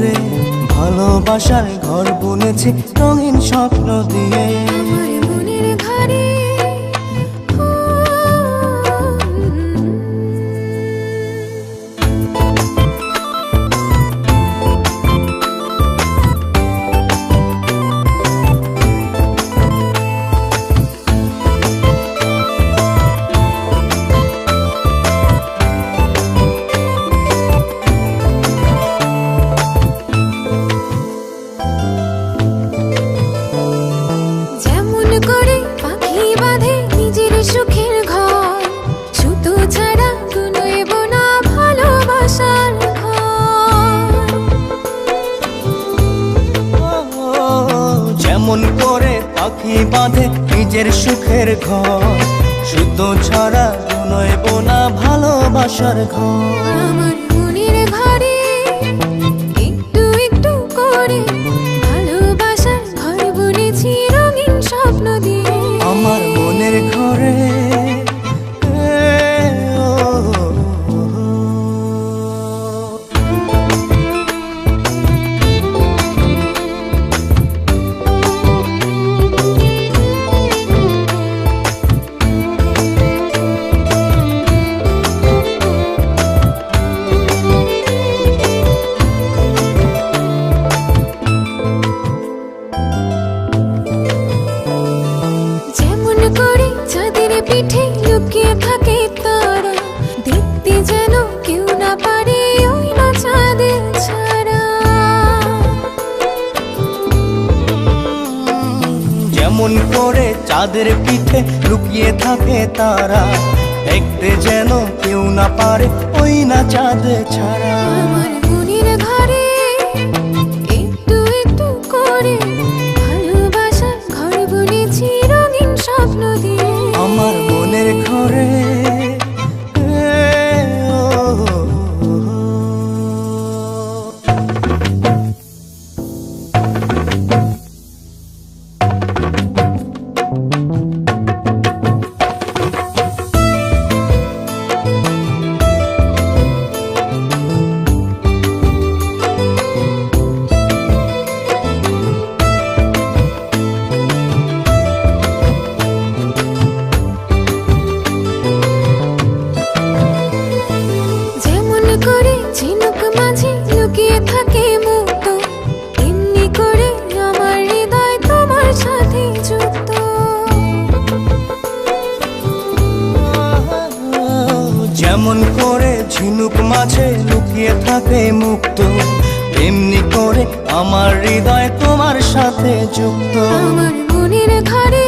করে ভালোবাসার ঘর বুনেছি রঙিন স্বপ্ন দিয়ে। আমার মনের ঘরে যেমন করে পাখি বাঁধে নিজের সুখের ঘর, শুধু ছাড়া নইব না ভালোবাসার ঘর। আমার মনের ঘরে একটু একটু করে ভালোবাসার ঘর বুনেছি রঙিন স্বপ্ন দিয়ে। আমার মনের ঘরে পিঠে লুকিয়ে থাকে তারা, দেখতে যেন কেউ না পারে ওই না চাঁদের ছাড়া। যেমন করে চাঁদের পিঠে লুকিয়ে থাকে তারা, দেখতে যেন কেউ না পারে ওই না চাঁদ ছাড়া। আমার মনের ঘরে একটু একটু করে ভালোবাসার ঘর বুনেছি রঙিন স্বপ্ন দিয়ে। আমার মনের ঘরে থাকে মুক্ত, এমনি করে আমার হৃদয় তোমার সাথে যুক্ত। যেমন করে ঝিনুক মাঝে লুকিয়ে থাকে মুক্ত, এমনি করে আমার হৃদয় তোমার সাথে যুক্ত। আমার মনের ঘরে